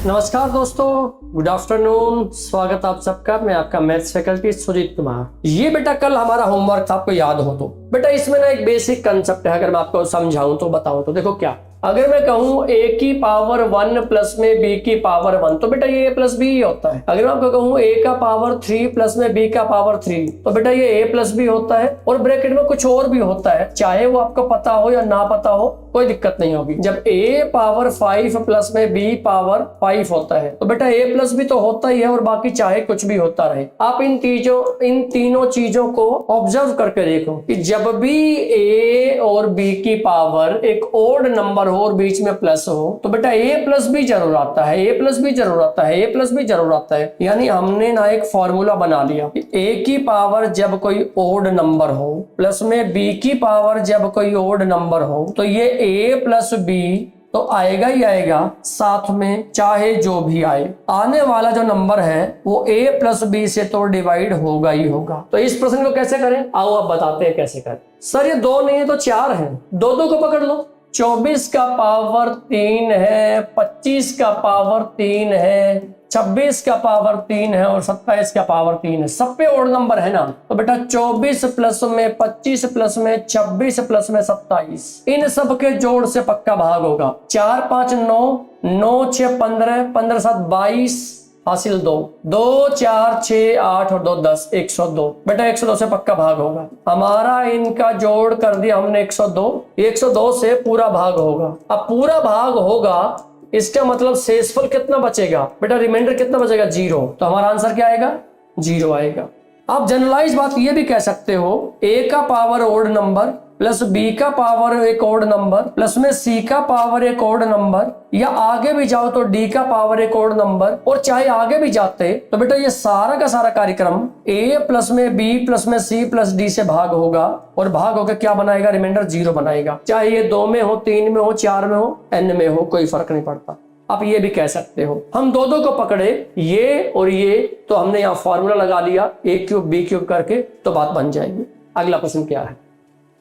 नमस्कार दोस्तों, good afternoon. स्वागत आप सबका। मैं आपका मैथ्स फैकल्टी सुजीत कुमार। ये बेटा कल हमारा होमवर्क था, आपको याद हो तो बेटा इसमें ना एक बेसिक कंसेप्ट है। अगर मैं आपको समझाऊं तो बताऊं तो देखो क्या, अगर मैं कहूं a की पावर 1 प्लस में b की पावर 1 तो बेटा ये a प्लस बी ही होता है। अगर मैं आपको कहूं a का पावर 3 प्लस में b का पावर 3 तो बेटा ये a प्लस बी होता है। और ब्रैकेट में कुछ और भी होता है, चाहे वो आपको पता हो या ना पता हो कोई दिक्कत नहीं होगी। जब a पावर 5 प्लस में b पावर 5 होता है तो बेटा a प्लस भी तो होता ही है और बाकी चाहे कुछ भी होता रहे। आप इन तीनों चीजों को ऑब्जर्व करके देखो कि जब भी a और b की पावर एक ओड नंबर हो और बीच में प्लस हो तो बेटा a प्लस भी जरूर आता है, a प्लस भी जरूर आता है, a प्लस भी जरूर आता है। यानी हमने ना एक फॉर्मूला बना लिया कि a की पावर जब कोई ओड नंबर हो प्लस में b की पावर जब कोई ओड नंबर हो तो ये a प्लस बी तो आएगा ही आएगा, साथ में चाहे जो भी आए। आने वाला जो नंबर है वो a प्लस बी से तो डिवाइड होगा ही होगा। तो इस प्रश्न को कैसे करें, आओ अब बताते हैं कैसे करें। सर ये 2 नहीं है तो 4 है, दो को पकड़ लो। 24 का पावर 3 है, 25 का पावर 3 है, 26 का पावर 3 है और 27 का पावर 3 है। सब पे ओड नंबर है ना, तो बेटा 24 प्लस में 25 प्लस में 26 प्लस में 27, इन सब के जोड़ से पक्का भाग होगा। 4 5 9, 9 6 15, 15 7 22 हासिल 2, 2 4 6 8 और 2 10, 102। बेटा 102 से पक्का भाग होगा। हमारा इनका जोड़ कर दिया हमने 102, 102 से पूरा भाग होगा। अब पूरा भाग होगा इसका मतलब शेषफल कितना बचेगा बेटा, रिमाइंडर कितना बचेगा, 0। तो हमारा आंसर क्या आएगा, 0 आएगा। आप जनरलाइज बात ये भी कह सकते हो a का power odd number plus b का पावर एक ओड नंबर प्लस में c का पावर एक ओड नंबर, या आगे भी जाओ तो d का पावर एक ओड नंबर, और चाहे आगे भी जाते तो बेटा ये सारा का सारा कार्यक्रम a प्लस में b प्लस में c प्लस d से भाग होगा और भाग होकर क्या बनाएगा, रिमाइंडर 0 बनाएगा। चाहे ये 2 में हो, 3 में हो, 4 में हो, n में हो, कोई फर्क नहीं पड़ता। आप ये भी कह सकते हो हम दो को पकड़े, ये और ये, तो हमने यहाँ फॉर्मूला लगा लिया a क्यूब b क्यूब करके, तो बात बन जाएगी। अगला प्रश्न क्या है,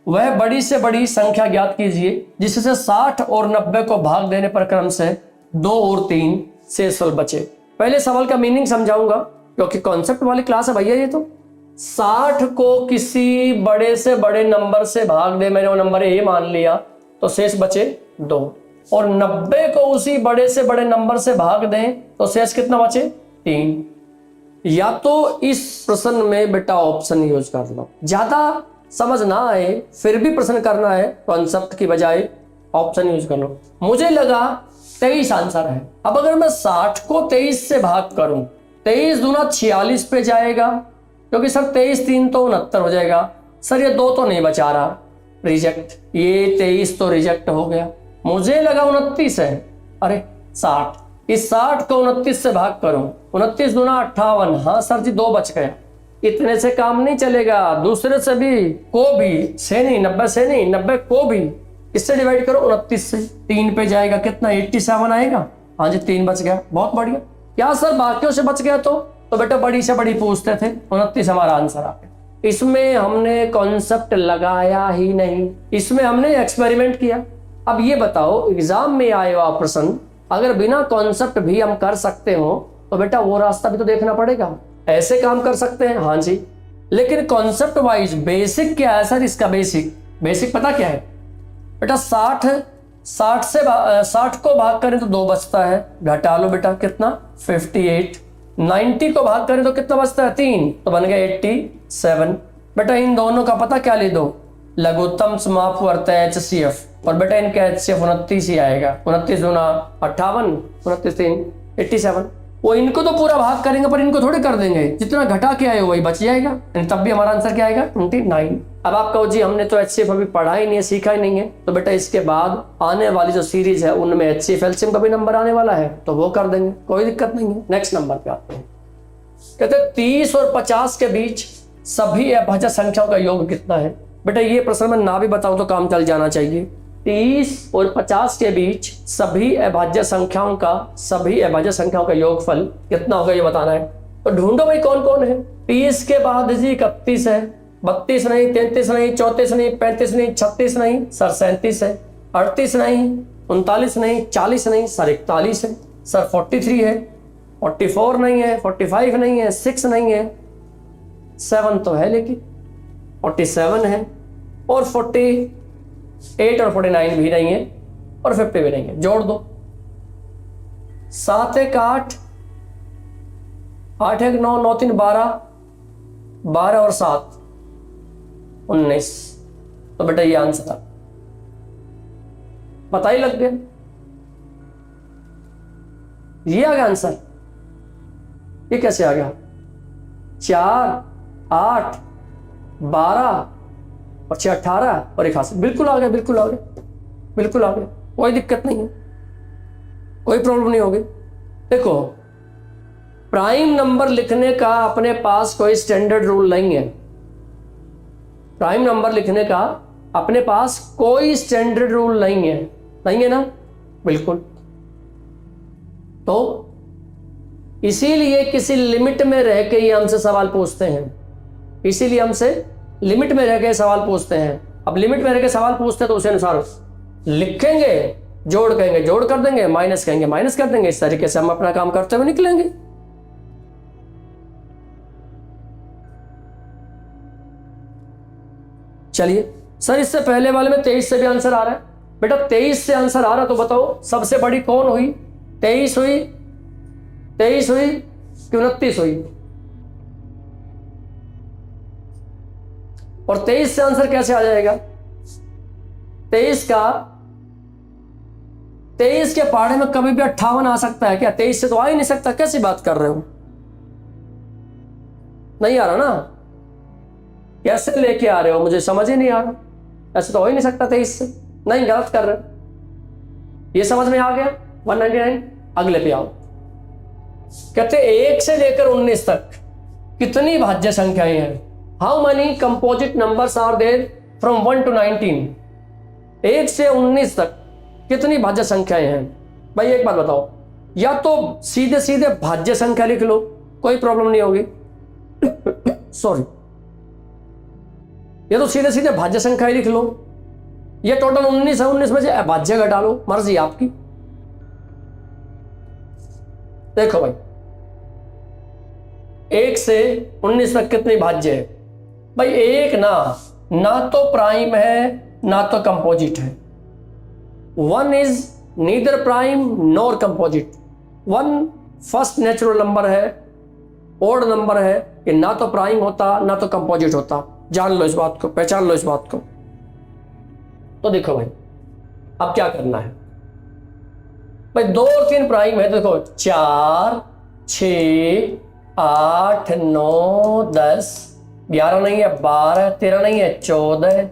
वह बड़ी से बड़ी संख्या ज्ञात कीजिए जिससे 60 और 90 को भाग देने पर क्रम से 2 और 3 शेषफल बचे। पहले सवाल का मीनिंग समझाऊंगा क्योंकि कॉन्सेप्ट वाली क्लास है भैया ये। तो 60 को किसी बड़े से बड़े नंबर से भाग दे, मैंने वो नंबर a मान लिया, तो शेष बचे 2, और 90 को उसी बड़े से बड़े नंबर से भाग दें तो शेष कितना बचे, 3। या तो इस प्रश्न में बेटा ऑप्शन यूज कर लो, ज्यादा समझ ना आए फिर भी प्रश्न करना है कॉन्सेप्ट की बजाय ऑप्शन यूज कर लो। मुझे लगा 23 आंसर है। अब अगर मैं 60 को 23 से भाग करूं, 23 दूना 46 पे जाएगा, क्योंकि सर 23 3 तो 69 हो जाएगा। सर ये 2 तो नहीं बचा रहा, रिजेक्ट, ये 23 तो रिजेक्ट हो गया। मुझे लगा 29 है, अरे 60, इस 60 को 29 से भाग करूं, 29 दूना 58, हाँ सर जी 2 बच गया। इतने से काम नहीं चलेगा, दूसरे से भी को भी से नहीं, 90 से नहीं, 90 को भी इससे डिवाइड करो, 29 से 3 पे जाएगा, कितना 87 आएगा। हाँ जी 3 बच गया, बहुत बढ़िया। क्या सर बाकियों से बच गया तो बेटा बड़ी से बड़ी पूछते थे, 29 हमारा आंसर आ गया। इसमें हमने कॉन्सेप्ट लगाया ही नहीं, इसमें हमने एक्सपेरिमेंट किया। अब ये बताओ एग्जाम में आए हुआ प्रश्न अगर बिना कॉन्सेप्ट भी हम कर सकते हो तो बेटा वो रास्ता भी तो देखना पड़ेगा। ऐसे काम कर सकते हैं, हाँ जी, लेकिन कॉन्सेप्ट वाइज बेसिक क्या है सर इसका, बेसिक पता क्या है बेटा, 60 को भाग करें तो 2 बचता है, घटा लो बेटा कितना 58, 90 को भाग करें तो कितना बचता है 3, तो बन गया 87। बेटा इन दोनों का पता क्या ले दो, लघुत्तम समापवर्त है HCF, और बेटा इनका HCF 29 ही आएगा, 29 दूना 58, 29 3 87। वो इनको तो पूरा भाग करेंगे पर इनको थोड़े कर देंगे, जितना घटा के आए वही बच जाएगा, तब भी हमारा आंसर क्या आएगा 29। अब आप कहो जी हमने तो HCF अभी पढ़ा ही नहीं है, सीखा ही नहीं है, तो बेटा इसके बाद आने वाली जो सीरीज है उनमें HCF एलसीएम का भी नंबर आने वाला है, तो वो कर देंगे, कोई दिक्कत नहीं है। नेक्स्ट नंबर पे आते हैं, कहते 30 और 50 के बीच सभी अभाज्य संख्याओं का योग कितना है। बेटा ये प्रश्न में ना भी बताऊं तो काम चल जाना चाहिए। 30 और 50 के बीच सभी अभाज्य संख्याओं का योगफल कितना होगा ये बताना है। तो ढूंढो भाई कौन कौन है। 30 के बाद जी 31 है, 32 नहीं, 33 नहीं, 34 नहीं, 35 नहीं, 36 नहीं, सर 37 है, 38 नहीं, 39 नहीं, 40 नहीं, सर 41 है, सर 43 है, 44 नहीं है, 45 नहीं है, 6 नहीं है, 7 तो है लेकिन 47 है, और 48 और 49 भी नहीं है, और 50 भी नहीं है। जोड़ दो, 7 1 8, 8 1 9, 9 3 12, 12 और 7 19। तो बेटा ये आंसर था, पता ही लग गया, ये आ गया आंसर। ये कैसे आ गया? 4 8 12 और 6 18 और 81। बिल्कुल आ गया, बिल्कुल आ गया, बिल्कुल आ गया, कोई दिक्कत नहीं है, कोई प्रॉब्लम नहीं होगी। देखो, प्राइम नंबर लिखने का अपने पास कोई स्टैंडर्ड रूल नहीं है। प्राइम नंबर लिखने का अपने पास कोई स्टैंडर्ड रूल नहीं है, नहीं है ना? बिल्कुल। तो इसीलिए किसी लिमिट में रह के ये हमसे सवाल पूछते हैं, इसीलिए हमसे लिमिट में रह के सवाल पूछते हैं। अब लिमिट में रह के सवाल पूछते हैं तो उसे अनुसार लिखेंगे, जोड़ कहेंगे जोड़ कर देंगे, माइनस कहेंगे माइनस कर देंगे। इस तरीके से हम अपना काम करते हुए निकलेंगे। चलिए सर, इससे पहले वाले में 23 से भी आंसर आ रहा है। बेटा 23 से आंसर आ रहा तो बताओ सबसे बड़ी कौन हुई? 23 हुई, 23 हुई कि 29 हुई? और 23 से आंसर कैसे आ जाएगा? 23 के पहाड़े में कभी भी 58 आ सकता है क्या? 23 से तो आ ही नहीं सकता। कैसी बात कर रहे हो? नहीं आ रहा ना? कैसे लेके आ रहे हो? मुझे समझ ही नहीं आ रहा। ऐसे तो हो ही नहीं सकता 23 से। नहीं, गलत कर रहे हो। ये समझ में आ गया? 199। अगले पे आओ। कहते 1 से लेकर 19 तक कितनी भाज्य संख्याएं हैं? How many composite numbers are there from 1 to 19? 1 से 19 तक कितनी भाज्य संख्याएं हैं? भाई एक बात बताओ, या तो सीधे सीधे भाज्य संख्या लिख लो, कोई प्रॉब्लम नहीं होगी सॉरी, या तो सीधे सीधे भाज्य संख्या लिख लो, ये टोटल 19 है, 19 में से भाज्य घटा लो, मर्जी आपकी। देखो भाई, 1 से 19 तक कितनी भाज्य है? भाई 1 ना तो प्राइम है ना तो कंपोजिट है। 1 is neither prime nor composite. 1 first natural number है, ओड नंबर है, कि ना तो प्राइम होता ना तो कंपोजिट होता। जान लो इस बात को, पहचान लो इस बात को। तो देखो भाई, अब क्या करना है भाई? 2 और 3 प्राइम है। देखो 4 6 8 9 10 11 नहीं है, 12 13 नहीं है, 14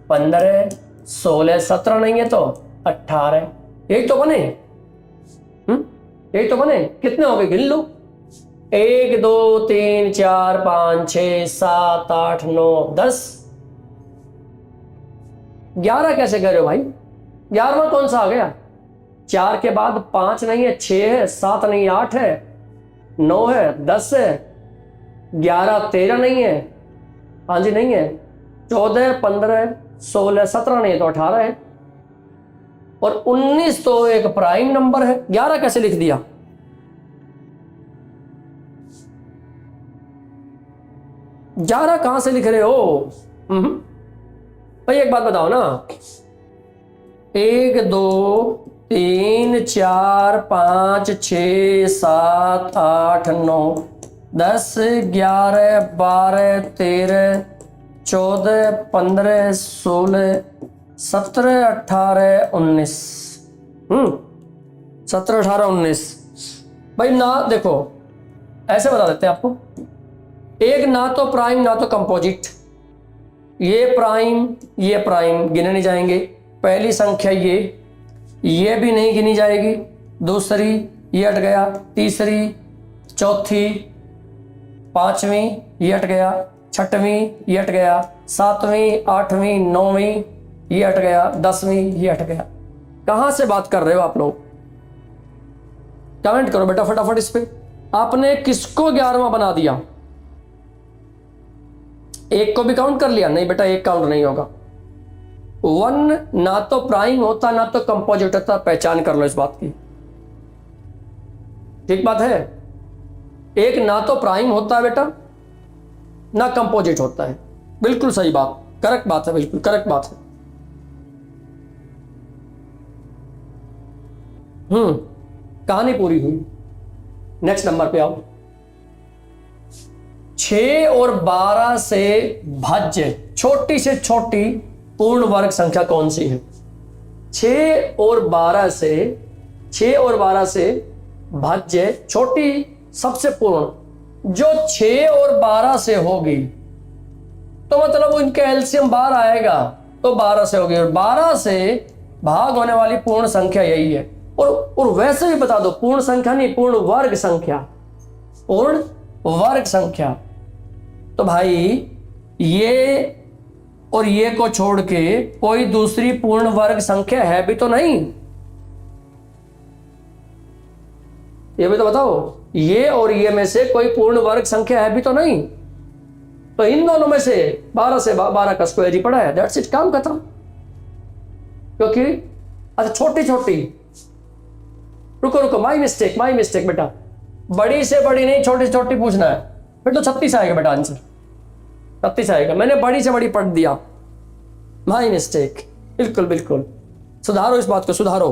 15 16 17 नहीं है तो 18। यही तो बने, यही तो बने। कितने हो गए? गिन लो। 1 2 3 4 5 6 7 8 9 10। 11 कैसे कह रहे हो भाई? 11वां कौन सा आ गया? 4 के बाद 5 नहीं है, 6 है, 7 नहीं, 8 है, 9 है, 10 है, 11 13 नहीं है, हाँ जी नहीं है, 14 15 16 17 नहीं है तो 18 है, और 19 तो एक प्राइम नंबर है। 11 कैसे लिख दिया? ग्यारह कहां से लिख रहे हो? भाई एक बात बताओ ना, 1 2 3 4 5 6 7 8 9 10 11 12 13 14 15 16 17 18 19। 17 18 19। भाई ना, देखो ऐसे बता देते हैं आपको, एक ना तो प्राइम ना तो कंपोजिट। ये प्राइम गिने नहीं जाएंगे। पहली संख्या ये भी नहीं गिनी जाएगी। दूसरी ये हट गया, तीसरी, चौथी, पांचवी ये हट गया, छठवीं ये हट गया, सातवीं, आठवीं, नौवीं ये हट गया, 10वीं ये हट गया। कहां से बात कर रहे हो आप लोग? कमेंट करो बेटा फटाफट इस पे। आपने किसको 11वां बना दिया? एक को भी काउंट कर लिया? नहीं बेटा, एक काउंट नहीं होगा। 1 ना तो प्राइम होता ना तो कंपोजिट होता। पहचान कर लो इस बात की। ठीक बात है। एक ना तो प्राइम होता है बेटा, ना कंपोजिट होता है। बिल्कुल सही बात, करेक्ट बात है, बिल्कुल करेक्ट बात है। कहानी पूरी हुई। नेक्स्ट नंबर पे आओ। 6 और 12 से भाज्य छोटी से छोटी पूर्ण वर्ग संख्या कौन सी है? 6 और 12 से भाज्य छोटी सबसे पूर्ण जो 6 और 12 से होगी, तो मतलब इनके एलसीएम 12 आएगा, तो 12 से होगी, और 12 से भाग होने वाली पूर्ण संख्या यही है। और वैसे भी बता दो, पूर्ण संख्या नहीं, पूर्ण वर्ग संख्या, पूर्ण वर्ग संख्या। तो भाई ये और ये को छोड़ के कोई दूसरी पूर्ण वर्ग संख्या है भी तो नहीं, ये भी तो बताओ। ये और ये में से कोई पूर्ण वर्ग संख्या है भी तो नहीं, तो इन दोनों में से 12 से 12 का स्क्वायर ही पड़ा है, दैट्स इट, काम खत्म। क्योंकि अच्छा छोटी छोटी, रुको माई मिस्टेक बेटा, बड़ी से बड़ी नहीं छोटी से छोटी पूछना है, फिर तो 36 आएगा बेटा, आंसर 36 आएगा। मैंने बड़ी से बड़ी पढ़ दिया, माई मिस्टेक, बिल्कुल सुधारो इस बात को, सुधारो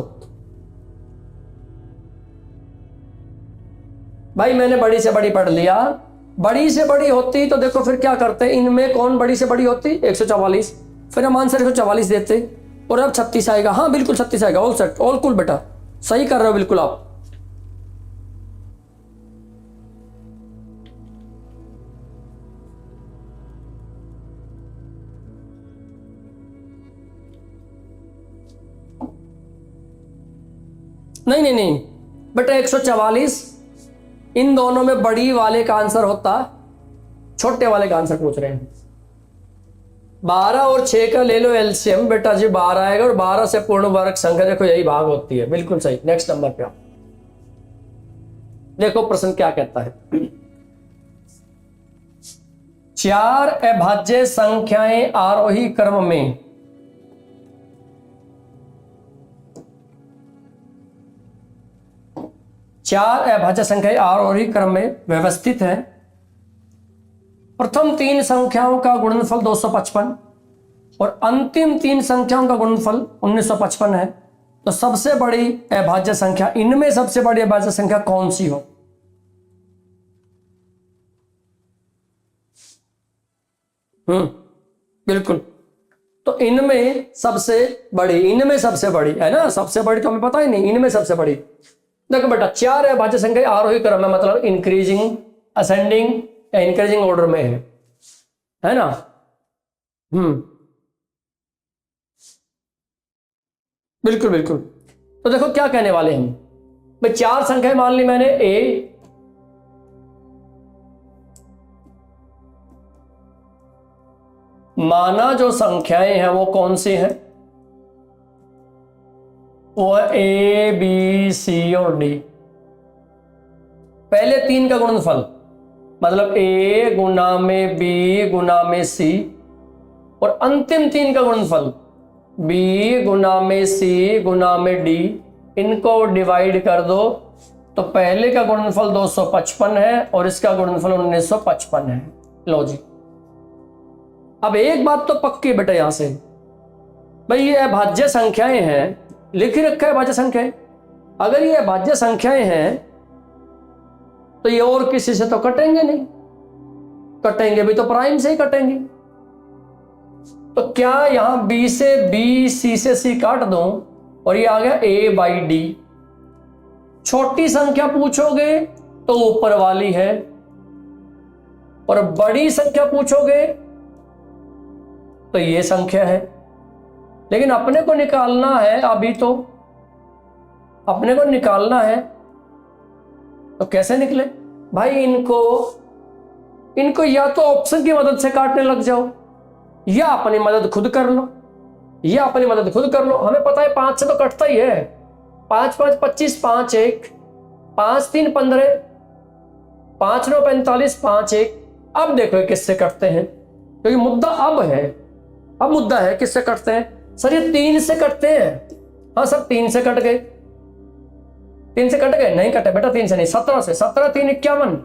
भाई। मैंने बड़ी से बड़ी पढ़ लिया, बड़ी से बड़ी होती तो देखो फिर क्या करते, इनमें कौन बड़ी से बड़ी होती? 144, फिर हम आंसर 144 देते, और अब 36 आएगा। हाँ बिल्कुल 36 आएगा, ऑल सेट, ऑल कूल बेटा, सही कर रहे हो बिल्कुल आप। नहीं बेटा, 144 इन दोनों में बड़ी वाले का आंसर होता, छोटे वाले का आंसर पूछ रहे हैं। 12 और 6 का ले लो एलसीएम बेटा जी, 12 आएगा, और 12 से पूर्ण वर्ग संख्या देखो यही भाग होती है, बिल्कुल सही। नेक्स्ट नंबर पे आओ, देखो प्रश्न क्या कहता है। 4 अभाज्य संख्याएं आरोही क्रम में चार अभाज्य संख्याएं आरोही क्रम में व्यवस्थित है। प्रथम 3 संख्याओं का गुणनफल 255 और अंतिम 3 संख्याओं का गुणनफल 1955 है, तो सबसे बड़ी अभाज्य संख्या, इनमें सबसे बड़ी अभाज्य संख्या कौन सी हो? बिल्कुल, तो इनमें सबसे बड़ी है ना, सबसे बड़ी तो हमें पता ही नहीं, इनमें सबसे बड़ी। देखो बेटा, 4 अभाज्य संख्या आरोही क्रम में, मतलब इंक्रीजिंग, असेंडिंग या इंक्रीजिंग ऑर्डर में है ना। बिल्कुल। तो देखो क्या कहने वाले हम भाई, 4 संख्याएं मान ली मैंने, ए माना जो संख्याएं हैं वो कौन सी हैं? वो ए बी सी और डी। पहले 3 का गुणनफल मतलब ए गुना में बी गुना में सी, और अंतिम 3 का गुणनफल बी गुना में सी गुना में डी, इनको डिवाइड कर दो तो पहले का गुणनफल 255 है और इसका गुणनफल 1955 है। लो जी, अब एक बात तो पक्की बेटा यहां से, भाई ये अभाज्य संख्याएं हैं, लिख ही रखा है अभाज्य संख्याएं। अगर ये अभाज्य संख्याएं हैं तो ये और किसी से तो कटेंगे नहीं, कटेंगे भी तो प्राइम से ही कटेंगे। तो क्या यहां बी से बी, सी से सी काट दूं और ये आ गया ए बाई डी। छोटी संख्या पूछोगे तो ऊपर वाली है, और बड़ी संख्या पूछोगे तो ये संख्या है। लेकिन अपने को निकालना है, अभी तो अपने को निकालना है, तो कैसे निकले भाई? इनको या तो ऑप्शन की मदद से काटने लग जाओ, या अपनी मदद खुद कर लो, हमें पता है 5 से तो कटता ही है, 5 5 25, 5 1, 5 3 15, 5 9 45, 5 1। अब देखो किससे कटते हैं, क्योंकि मुद्दा अब मुद्दा है किससे कटते हैं। सर ये 3 से कटते हैं। हाँ सर 3 से कट गए, 3 से कट गए? नहीं कटे बेटा, 3 से नहीं, 17 से। 17 3 51,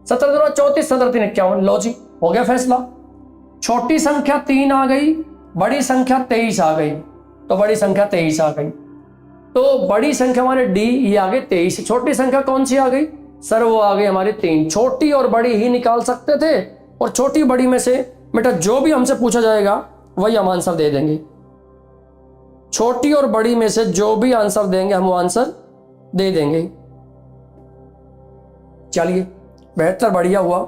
17 दूना 34, 17 3 51। लो जी, हो गया फैसला। छोटी संख्या 3 आ गई, बड़ी संख्या 23 आ गई, तो बड़ी संख्या 23 आ गई। तो बड़ी संख्या हमारे डी, ये आ गई 23। छोटी संख्या कौन सी आ गई सर? वो आ गई हमारी 3। छोटी और बड़ी ही निकाल सकते थे, और छोटी बड़ी में से बेटा जो भी हमसे पूछा जाएगा वही हम आंसर दे देंगे। छोटी और बड़ी में से जो भी आंसर देंगे हम वो आंसर दे देंगे। चलिए, बेहतर, बढ़िया हुआ।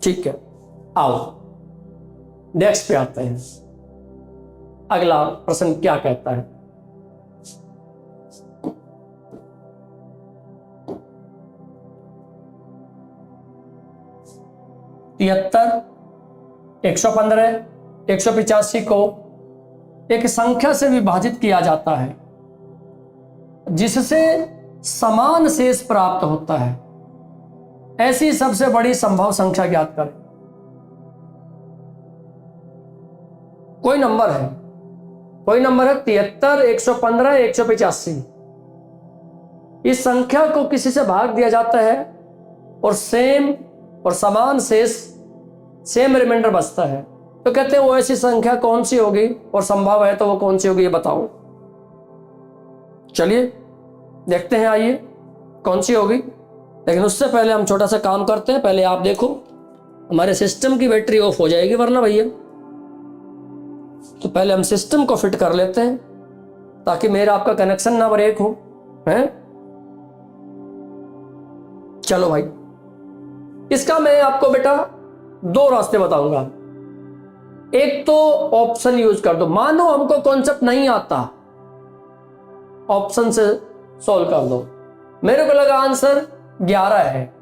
ठीक है, आओ नेक्स्ट पे आते हैं। अगला प्रश्न क्या कहता है? तिहत्तर, 115, 185 को एक संख्या से विभाजित किया जाता है जिससे समान शेष प्राप्त होता है। ऐसी सबसे बड़ी संभव संख्या ज्ञात करें। कोई नंबर है 73, 115, 185। इस संख्या को किसी से भाग दिया जाता है और सेम और समान शेष, सेम रिमाइंडर बचता है। तो कहते हैं वो ऐसी संख्या कौन सी होगी, और संभव है तो वो कौन सी होगी, ये बताओ। चलिए देखते हैं, आइए कौन सी होगी। लेकिन उससे पहले हम छोटा सा काम करते हैं। पहले आप देखो, हमारे सिस्टम की बैटरी ऑफ हो जाएगी वरना भैया। तो पहले हम सिस्टम को फिट कर लेते हैं ताकि मेरा आपका कनेक्शन ना ब्रेक हो, हैं? चलो भाई, इसका मैं आपको बेटा 2 रास्ते बताऊंगा। एक तो ऑप्शन यूज कर दो, मानो हमको कॉन्सेप्ट नहीं आता, ऑप्शन से सॉल्व कर दो। मेरे को लगा आंसर 11 है।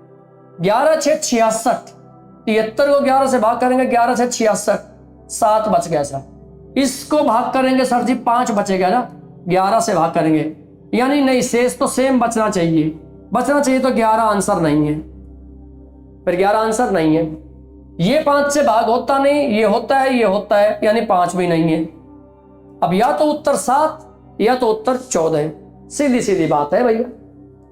11 6 66, 73 को 11 से भाग करेंगे, 11 से 66, 7 बच गया सर। इसको भाग करेंगे सर जी, 5 बचेगा ना, 11 से भाग करेंगे, यानी नहीं, शेष तो सेम बचना चाहिए। तो 11 आंसर नहीं है, फिर 11 आंसर नहीं है। ये 5 से भाग होता नहीं, ये होता है, ये होता है, यानी 5 भी नहीं है। अब या तो उत्तर 7 या तो उत्तर 14 है। सीधी सीधी बात है भैया,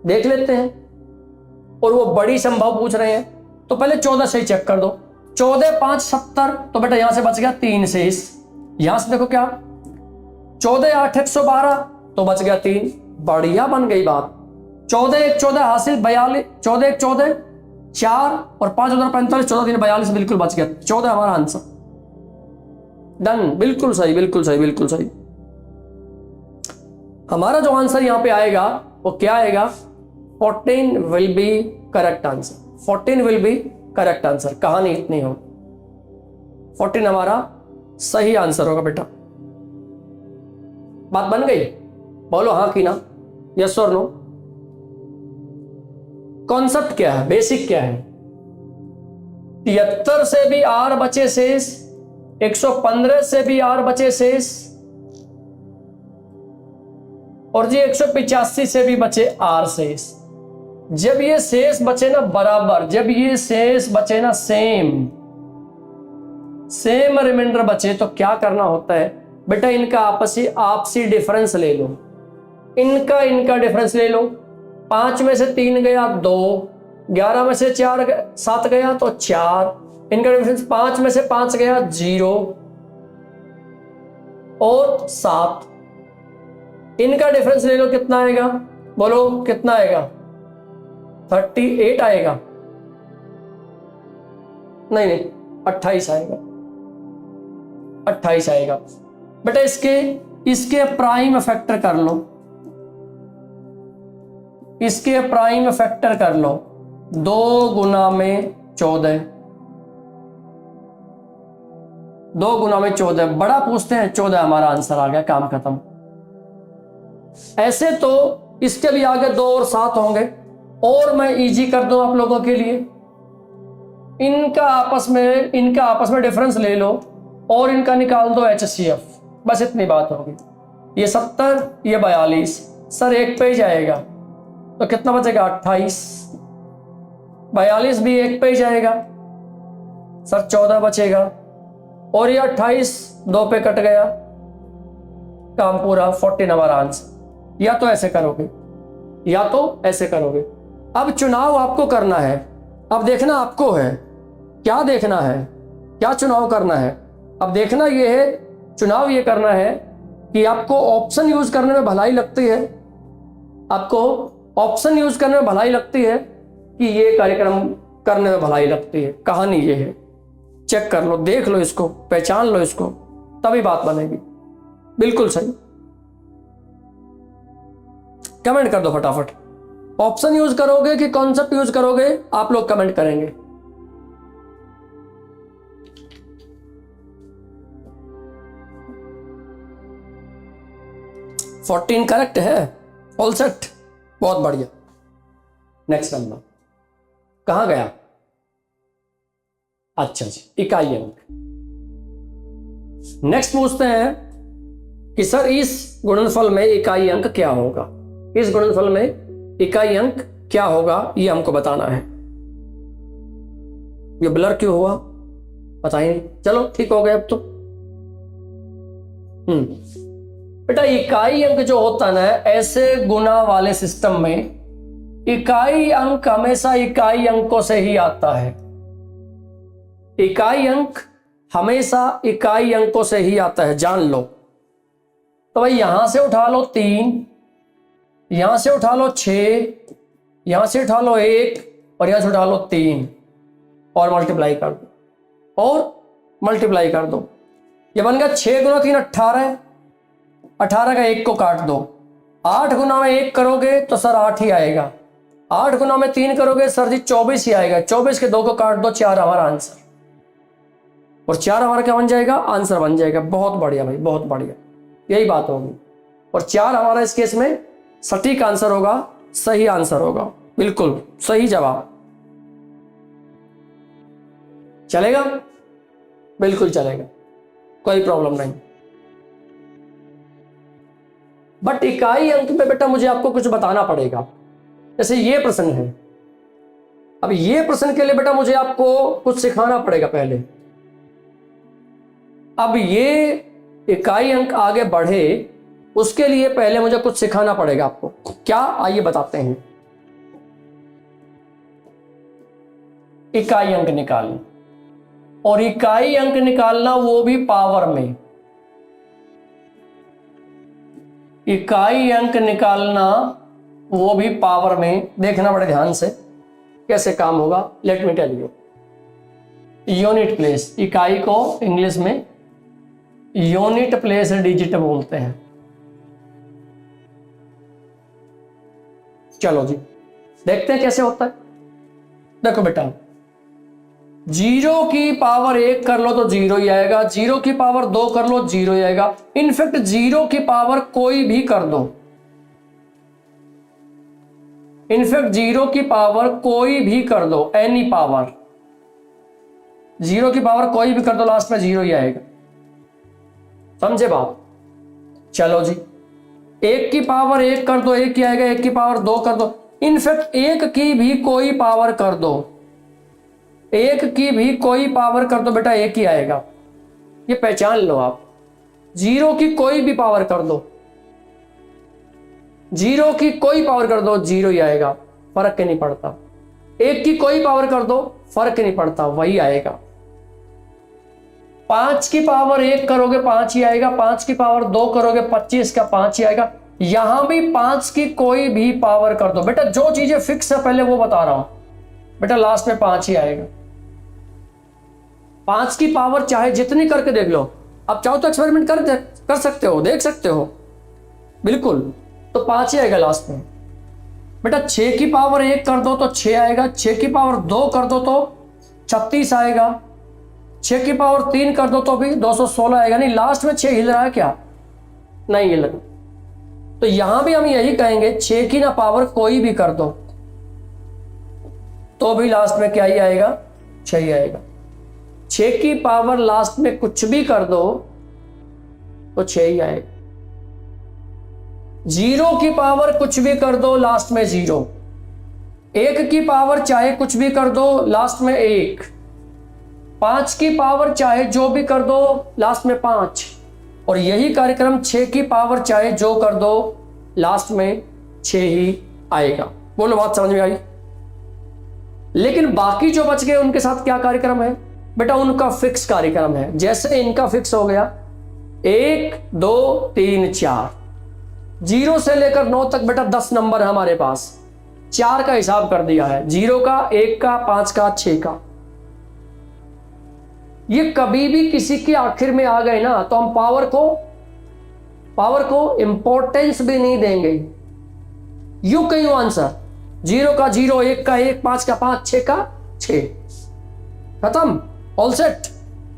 देख लेते हैं। और वो बड़ी संभव पूछ रहे हैं, तो पहले 14 से ही चेक कर दो। 14 5 70, तो बेटा यहां से बच गया 3 शेष। यहां से देखो क्या, 14 8 112, तो बच गया 3। बढ़िया बन गई बात। 14 1 14 हासिल, 42, 14 1 14, 4 और 5 45, 14 3 42, बिल्कुल बच गया। 14 हमारा आंसर। डन, बिल्कुल सही, बिल्कुल सही, बिल्कुल सही। हमारा जो आंसर यहां पे आएगा वो क्या आएगा? 14 will be correct answer. 14 will be correct answer. कहानी इतनी हो, 14 हमारा सही आंसर होगा बेटा। बात बन गई? बोलो हाँ कि ना, यस और नो। कॉन्सेप्ट क्या है, बेसिक क्या है? 73 से भी आर बचे शेष, 115 से भी आर बचे शेष, और जी 185 से भी बचे आर शेष। जब ये शेष बचे ना बराबर, जब ये शेष बचे ना सेम रिमाइंडर बचे, तो क्या करना होता है बेटा? इनका आपसी डिफरेंस ले लो। इनका डिफरेंस ले लो। 5 में से 3 गया 2, 11 में से 7 गया तो 4। इनका डिफरेंस 5 में से 5 गया 0 और 7। इनका डिफरेंस ले लो, कितना आएगा? बोलो कितना आएगा? 38 आएगा? नहीं, 28 आएगा। 28 आएगा बेटा। इसके प्राइम फैक्टर कर लो, इसके प्राइम फैक्टर कर लो। 2 गुना में 14, 2 गुना में 14, बड़ा पूछते हैं, 14 हमारा आंसर आ गया, काम खत्म। ऐसे तो इसके भी आगे 2 और 7 होंगे, और मैं इजी कर दूं आप लोगों के लिए। इनका आपस में डिफरेंस ले लो और इनका निकाल दो HCF, बस इतनी बात होगी। ये 70, ये 42, सर एक पे ही जाएगा तो कितना बचेगा? 28। 42 भी एक पे ही जाएगा सर, 14 बचेगा। और ये 28 2 पे कट गया, काम पूरा, 14 हमारा आंसर। या तो ऐसे करोगे या तो ऐसे करोगे। अब चुनाव आपको करना है। अब देखना आपको है, क्या देखना है, क्या चुनाव करना है। अब देखना ये है, चुनाव ये करना है कि आपको ऑप्शन यूज करने में भलाई लगती है, आपको ऑप्शन यूज करने में भलाई लगती है कि ये कार्यक्रम करने में भलाई लगती है। कहानी ये है, चेक कर लो, देख लो इसको, पहचान लो इसको, तभी बात बनेगी। बिल्कुल सही, कमेंट कर दो फटाफट। ऑप्शन यूज करोगे कि कॉन्सेप्ट यूज करोगे, आप लोग कमेंट करेंगे। फोर्टीन करेक्ट है, ऑल सेट, बहुत बढ़िया। नेक्स्ट नंबर कहां गया? अच्छा जी, इकाई अंक। नेक्स्ट पूछते हैं कि सर इस गुणनफल में इकाई अंक क्या होगा। इस गुणनफल में इकाई अंक क्या होगा, ये हमको बताना है। ये ब्लर क्यों हुआ पता ही नहीं, चलो ठीक हो गया अब तो। बेटा इकाई अंक जो होता है ना, ऐसे गुना वाले सिस्टम में इकाई अंक हमेशा इकाई अंकों से ही आता है। इकाई अंक हमेशा इकाई अंकों से ही आता है, जान लो। तो भाई यहां से उठा लो 3, यहां से उठा लो 6, यहां से उठा लो 1 और यहां से उठा लो 3 और मल्टीप्लाई कर दो और मल्टीप्लाई कर दो। ये बन गया 6 गुना 3 18, 18 का 1 को काट दो। 8 गुना में 1 करोगे तो सर 8 ही आएगा। 8 गुना में 3 करोगे सर जी 24 ही आएगा। 24 के 2 को काट दो, 4 हमारा आंसर। और 4 हमारा क्या बन जाएगा? आंसर बन जाएगा। बहुत बढ़िया भाई, बहुत बढ़िया, यही बात होगी। और 4 हमारा इस केस में सटीक आंसर होगा, सही आंसर होगा, बिल्कुल सही जवाब। चलेगा? बिल्कुल चलेगा, कोई प्रॉब्लम नहीं। बट इकाई अंक में बेटा मुझे आपको कुछ बताना पड़ेगा। जैसे ये प्रश्न है, अब ये प्रश्न के लिए बेटा मुझे आपको कुछ सिखाना पड़ेगा पहले। अब ये इकाई अंक आगे बढ़े उसके लिए पहले मुझे कुछ सिखाना पड़ेगा आपको। क्या, आइए बताते हैं। इकाई अंक निकालना, और इकाई अंक निकालना वो भी पावर में। इकाई अंक निकालना वो भी पावर में। देखना बड़े ध्यान से कैसे काम होगा। Let me tell you. Unit place, इकाई को इंग्लिश में यूनिट प्लेस डिजिट बोलते हैं। चलो जी देखते हैं कैसे होता है। देखो बेटा, 0 की पावर 1 कर लो तो 0 ही आएगा। 0 की पावर 2 कर लो 0 ही आएगा। इनफैक्ट 0 की पावर कोई भी कर दो, इनफैक्ट 0 की पावर कोई भी कर दो, एनी पावर, 0 की पावर कोई भी कर दो, लास्ट में 0 ही आएगा। समझे बात? चलो जी, 1 की पावर 1 कर दो 1 ही आएगा। 1 की पावर 2 कर दो, इनफैक्ट 1 की भी कोई पावर कर दो, 1 की भी कोई पावर कर दो बेटा 1 ही आएगा। ये पहचान लो आप। 0 की कोई भी पावर कर दो, 0 की कोई पावर कर दो 0 ही आएगा, फर्क नहीं पड़ता। 1 की कोई पावर कर दो, फर्क नहीं पड़ता, वही आएगा। 5 की पावर 1 करोगे 5 ही आएगा। 5 की पावर 2 करोगे 25 का 5 ही आएगा। यहां भी 5 की कोई भी पावर कर दो बेटा, जो चीजें फिक्स है पहले वो बता रहा हूं बेटा, लास्ट में 5 ही आएगा। 5 की पावर चाहे जितनी करके देख लो, आप चाहो तो एक्सपेरिमेंट कर सकते हो, देख सकते हो, बिल्कुल, तो 5 ही आएगा लास्ट में बेटा। 6 की पावर 1 कर दो तो 6 आएगा। 6 की पावर 2 कर दो तो 36 आएगा। 6 की पावर 3 कर दो तो भी 216 आएगा। नहीं, लास्ट में 6 हिल रहा है क्या? नहीं हिल रहा। तो यहां भी हम यही कहेंगे, 6 की ना पावर कोई भी कर दो तो भी लास्ट में क्या ही आएगा? 6 ही आएगा। 6 की पावर लास्ट में कुछ भी कर दो तो 6 ही आएगा। 0 की पावर कुछ भी कर दो, लास्ट में 0। 1 की पावर चाहे कुछ भी कर दो, लास्ट में 1। 5 की पावर चाहे जो भी कर दो, लास्ट में 5। और यही कार्यक्रम 6 की पावर चाहे जो कर दो लास्ट में 6 ही आएगा। बोलो बात समझ में आई? लेकिन बाकी जो बच गए उनके साथ क्या कार्यक्रम है बेटा? उनका फिक्स कार्यक्रम है। जैसे इनका फिक्स हो गया 1 2 3 4, 0 से लेकर 9 तक बेटा 10 नंबर है हमारे पास। 4 का हिसाब कर दिया है, 0 का, 1 का, 5 का, 6 का। ये कभी भी किसी के आखिर में आ गए ना तो हम पावर को इंपॉर्टेंस भी नहीं देंगे। यू कहीं आंसर 0 का 0, 1 का 1, 5 का 5, 6 का 6, खत्म, ऑल सेट।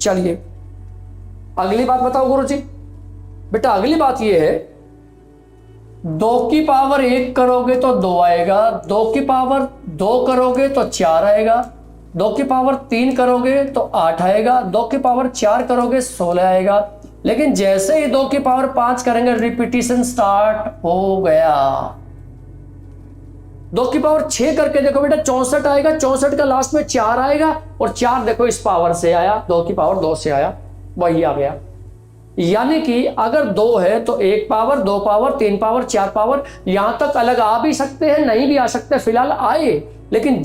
चलिए अगली बात बताओ गुरुजी। बेटा अगली बात ये है 2 की पावर 1 करोगे तो 2 आएगा, 2 की पावर 2 करोगे तो 4 आएगा, 2 की पावर 3 करोगे तो 8 आएगा, 2 की पावर 4 करोगे 16 आएगा। लेकिन जैसे ही 2 की पावर 5 करेंगे रिपीटिशन स्टार्ट हो गया। 2 की पावर 6 करके देखो बेटा 64 आएगा, 64 का लास्ट में 4 आएगा और 4 देखो इस पावर से आया, 2 की पावर 2 से आया, वही आ गया। यानी कि अगर 2 है तो 1 पावर, 2 पावर, 3 पावर, 4 पावर, यहां तक अलग आ भी सकते हैं, नहीं भी आ सकते, फिलहाल आए। लेकिन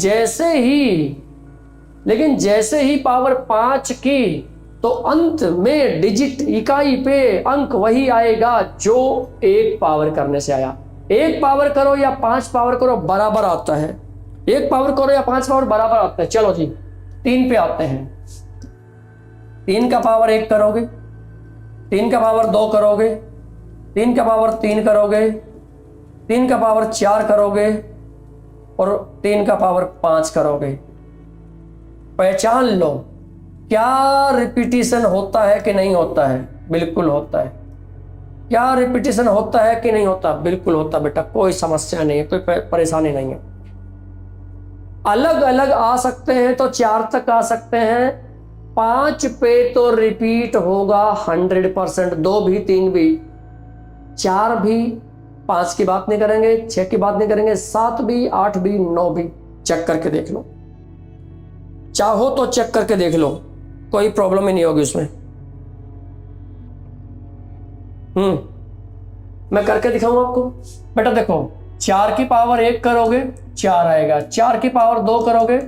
जैसे ही पावर 5 की तो अंत में डिजिट इकाई पे अंक वही आएगा जो 1 पावर करने से आया। 1 पावर करो या 5 पावर करो बराबर आता है, 1 पावर करो या 5 पावर बराबर आता है। चलो जी 3 पे आते हैं। 3 का पावर 1 करोगे, 3 का पावर 2 करोगे, 3 का पावर 3 करोगे, 3 का पावर 4 करोगे और 3 का पावर 5 करोगे। पहचान लो क्या रिपीटिशन होता है कि नहीं होता है? बिल्कुल होता है। क्या रिपीटिशन होता है कि नहीं होता? बिल्कुल होता बेटा, कोई समस्या नहीं है, कोई परेशानी नहीं है। अलग अलग आ सकते हैं तो 4 तक आ सकते हैं, 5 पे तो रिपीट होगा 100%, 2 भी 3 भी, 4 भी, 5 की बात नहीं करेंगे, 6 की बात नहीं करेंगे, 7 भी, 8 भी, 9 भी। चेक करके देख लो, चाहो तो चेक करके देख लो, कोई प्रॉब्लम ही नहीं होगी उसमें। मैं करके दिखाऊं आपको। बेटा देखो 4 की पावर 1 करोगे 4 आएगा, 4 की पावर 2 करोगे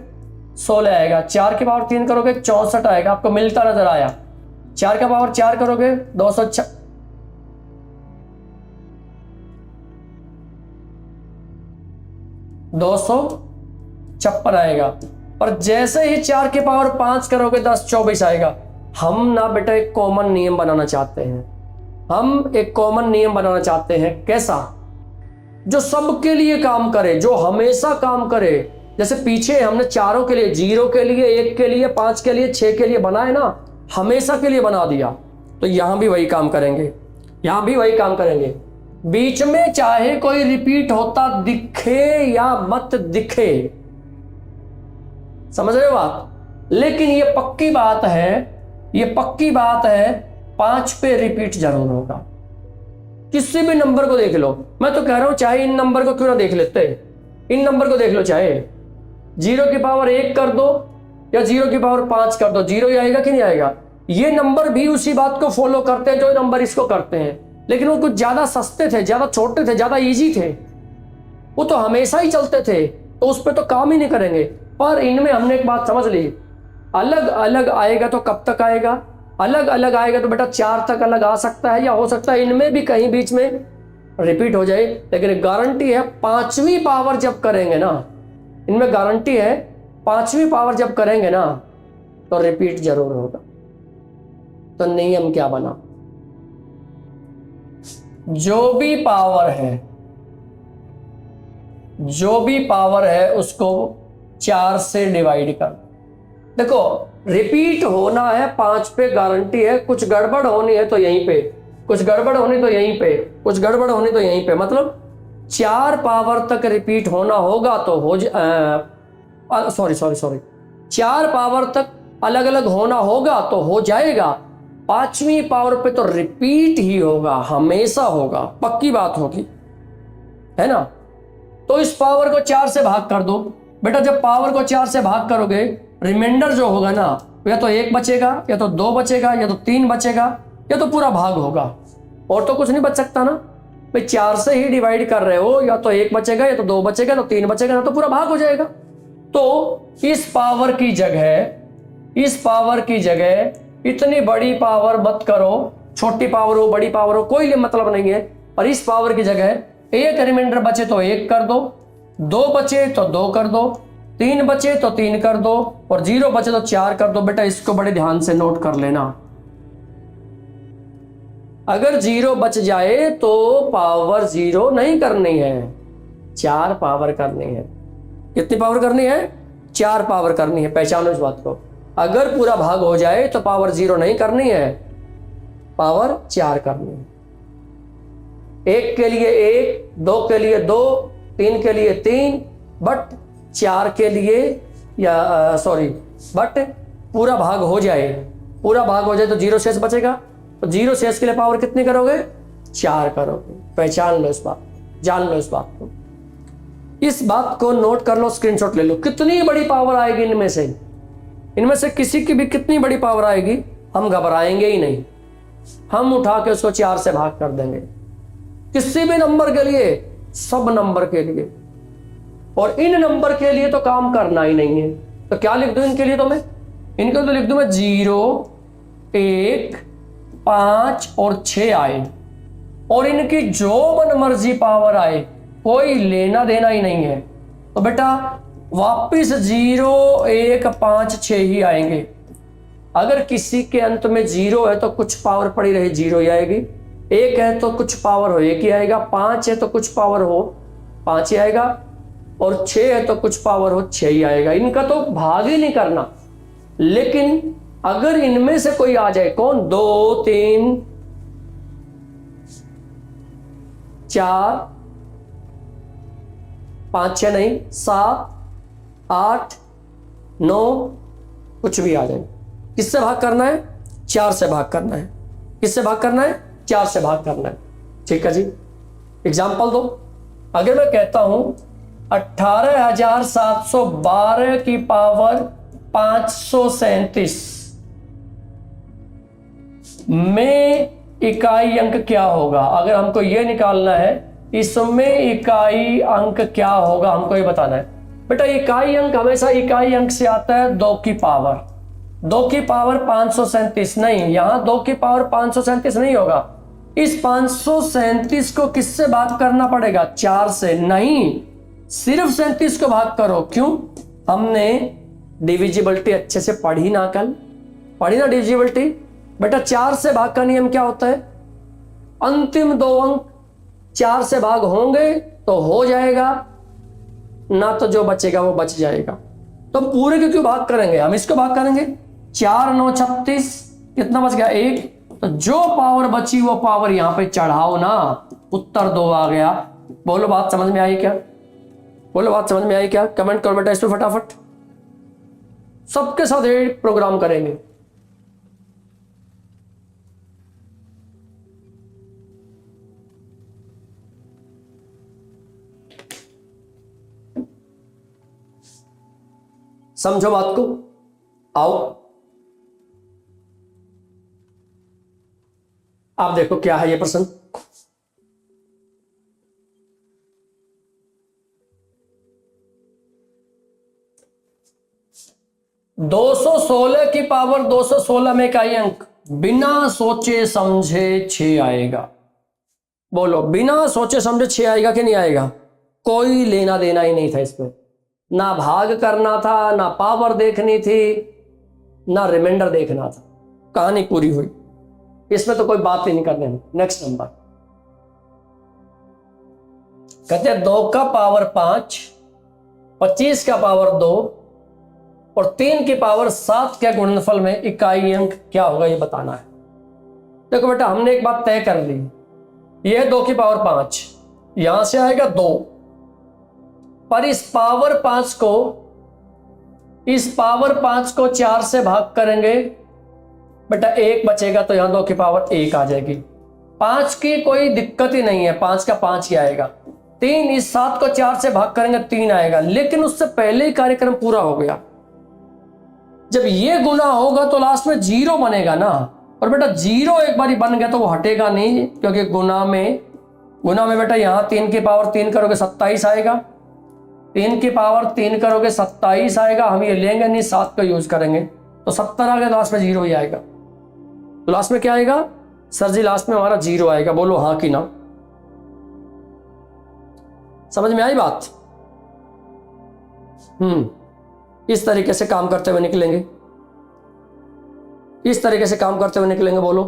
16 आएगा, 4 की पावर 3 करोगे 64 आएगा। आपको मिलता नजर आया। 4 का पावर 4 करोगे 256 आएगा। और जैसे ही 4 की पावर 5 करोगे 1024 आएगा। हम ना बेटा एक कॉमन नियम बनाना चाहते हैं, हम एक कॉमन नियम बनाना चाहते हैं। कैसा? जो सबके लिए काम करे, जो हमेशा काम करे। जैसे पीछे हमने चारों के लिए, 0 के लिए, 1 के लिए, 5 के लिए, 6 के लिए बनाए ना, हमेशा के लिए बना दिया। तो यहां भी वही काम करेंगे, यहां भी वही काम करेंगे। बीच में चाहे कोई रिपीट होता दिखे या मत दिखे, समझ रहे हो बात? लेकिन ये पक्की बात है 5 पे रिपीट जरूर होगा। किसी भी नंबर को देख लो, मैं तो कह रहा हूं चाहे इन नंबर को क्यों ना देख लेते, इन नंबर को देख लो, चाहे 0 की पावर 1 कर दो या 0 की पावर 5 कर दो, 0 ही आएगा कि नहीं आएगा? ये नंबर भी उसी बात को फॉलो करते हैं जो नंबर इसको करते हैं, लेकिन वो कुछ ज्यादा सस्ते थे, ज्यादा छोटे थे, ज्यादा इजी थे, वो तो हमेशा ही चलते थे, तो उस पर तो काम ही नहीं करेंगे। पर इनमें हमने एक बात समझ ली, अलग अलग आएगा तो कब तक आएगा? अलग अलग आएगा तो बेटा 4 तक अलग आ सकता है, या हो सकता है इनमें भी कहीं बीच में रिपीट हो जाए। लेकिन गारंटी है 5वीं पावर जब करेंगे ना, इनमें गारंटी है 5वीं पावर जब करेंगे ना तो रिपीट जरूर होगा। तो नियम क्या बना? जो भी पावर है उसको 4 से डिवाइड कर। देखो रिपीट होना है 5 पे, गारंटी है। कुछ गड़बड़ होनी है तो यहीं पे, कुछ गड़बड़ होनी तो यहीं पे, कुछ गड़बड़ होनी तो यहीं पे। मतलब 4 पावर तक रिपीट होना होगा तो हो सॉरी 4 पावर तक अलग अलग होना होगा तो हो जाएगा। 5वीं पावर पे तो रिपीट ही होगा, हमेशा होगा, पक्की बात होगी, है ना? तो इस पावर को 4 से भाग कर दो बेटा। जब पावर को 4 से भाग करोगे, रिमाइंडर जो होगा ना, या तो 1 बचेगा, या तो 2 बचेगा, या तो 3 बचेगा, ये तो पूरा भाग होगा और तो कुछ नहीं बच सकता ना भाई। 4 से ही डिवाइड कर रहे हो, या तो 1 बचेगा या तो 2 बचेगा तो 3 बचेगा ना, तो पूरा भाग हो जाएगा। तो इस पावर की जगह इतनी बड़ी पावर मत करो, छोटी पावर हो बड़ी पावर हो कोई मतलब नहीं है। और इस पावर की जगह एक रिमाइंडर बचे तो 1 कर दो, 2 बचे तो 2 कर दो, 3 बचे तो 3 कर दो और 0 बचे तो 4 कर दो। बेटा इसको बड़े ध्यान से नोट कर लेना। अगर 0 बच जाए तो पावर 0 नहीं करनी है, 4 पावर करनी है। कितनी पावर करनी है? 4 पावर करनी है। पहचानो इस बात को। अगर पूरा भाग हो जाए तो पावर 0 नहीं करनी है, पावर 4 करनी है। 1 के लिए 1, 2 के लिए 2, 3 के लिए 3, बट 4 के लिए बट पूरा भाग हो जाए तो 0 शेष बचेगा। तो 0 शेष के लिए पावर कितनी करोगे? 4 करोगे। पहचान लो इस बात, जान लो इस बात को। इस बात को नोट कर लो, स्क्रीनशॉट ले लो। कितनी बड़ी पावर आएगी इनमें से किसी की भी कितनी बड़ी पावर आएगी, हम घबराएंगे ही नहीं, हम उठा के उसको 4 से भाग कर देंगे। किसी भी नंबर के लिए, सब नंबर के लिए। और इन नंबर के लिए तो काम करना ही नहीं है, तो क्या लिख दूं इनके लिए? तो इनके लिए तो लिख दूं मैं 0, 1, 5 और 6 आए, और इनकी जो मन मर्जी पावर आए, कोई लेना देना ही नहीं है। तो बेटा वापिस 0, 1, 5, 6 ही आएंगे। अगर किसी के अंत में 0 है तो कुछ पावर पड़ी रही 0 ही आएगी, 1 है तो कुछ पावर हो 1 ही आएगा, 5 है तो कुछ पावर हो 5 ही आएगा, और 6 है तो कुछ पावर हो 6 ही आएगा। इनका तो भाग ही नहीं करना। लेकिन अगर इनमें से कोई आ जाए, कौन? 2, 3, 4, 5, 6 नहीं, 7, 8, 9, कुछ भी आ जाए, किससे भाग करना है? 4 से भाग करना है। किससे भाग करना है? 4 से भाग करना है। ठीक है जी, एग्जाम्पल दो। अगर मैं कहता हूं 18,712 की पावर 537 में इकाई अंक क्या होगा? अगर हमको यह निकालना है इसमें इकाई अंक क्या होगा, हमको ये बताना है। बेटा इकाई अंक हमेशा इकाई अंक से आता है 2 की पावर। 2 की पावर 537 नहीं, यहां 2 की पावर 537 नहीं होगा। इस 537 को किससे भाग करना पड़ेगा? 4 से नहीं, सिर्फ 37 को भाग करो। क्यों? हमने डिविजिबिलिटी अच्छे से पढ़ी ना, कल पढ़ी ना डिविजिबिलिटी। बेटा 4 से भाग का नियम क्या होता है? अंतिम 2 अंक 4 से भाग होंगे तो हो जाएगा, ना तो जो बचेगा वो बच जाएगा। तो पूरे के क्यों भाग करेंगे? हम इसको भाग करेंगे। 4, 9, 36, कितना बच गया? 1। तो जो पावर बची वो पावर यहां पे चढ़ाओ ना, उत्तर 2 आ गया। बोलो बात समझ में आई क्या? बोलो बात समझ में आई क्या? कमेंट करो बेटा इस पे फटाफट। सबके साथ ये प्रोग्राम करेंगे। समझो बात को। आओ आप देखो क्या है ये प्रश्न। दो सौ 16 की पावर 216 में इकाई अंक बिना सोचे समझे 6 आएगा। बोलो बिना सोचे समझे 6 आएगा कि नहीं आएगा? कोई लेना देना ही नहीं था इसमें, ना भाग करना था, ना पावर देखनी थी, ना रिमाइंडर देखना था। कहानी पूरी हुई, इसमें तो कोई बात ही नहीं करने। नेक्स्ट नंबर कहते हैं 2 का पावर 5, 25 का पावर 2 और 3 की पावर 7 के गुणनफल में इकाई अंक क्या होगा ये बताना है। देखो बेटा हमने एक बात तय कर ली, ये 2 की पावर 5 यहां से आएगा 2, पर इस पावर 5 को 4 से भाग करेंगे बेटा 1 बचेगा, तो यहां 2 की पावर 1 आ जाएगी। 5 की कोई दिक्कत ही नहीं है, 5 का 5 ही आएगा। 3, इस 7 को 4 से भाग करेंगे 3 आएगा। लेकिन उससे पहले ही कार्यक्रम पूरा हो गया। जब ये गुना होगा तो लास्ट में 0 बनेगा ना, और बेटा जीरो एक बार बन गया तो वो हटेगा नहीं, क्योंकि गुना में बेटा यहाँ 3 की पावर 3 करोगे 27 आएगा, 3 की पावर 3 करोगे 27 आएगा। हम ये लेंगे नहीं, 7 का यूज करेंगे तो 70 आ गया, लास्ट में जीरो ही आएगा। तो लास्ट में क्या आएगा सर जी? लास्ट में हमारा जीरो आएगा। बोलो हाँ कि ना? समझ में आई बात? इस तरीके से काम करते हुए निकलेंगे, इस तरीके से काम करते हुए निकलेंगे। बोलो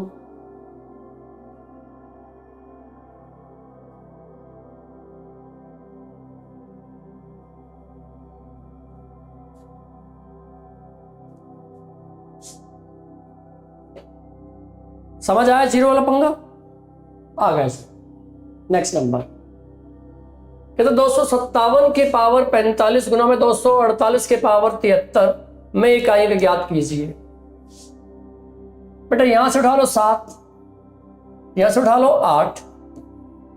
समझ आया जीरो वाला पंगा? आ गया। नेक्स्ट नंबर कहते 257 के पावर 45 गुना में 248 के पावर 73 में इकाई का ज्ञात कीजिए। बेटा यहां से उठा लो 7, यहां से उठा लो 8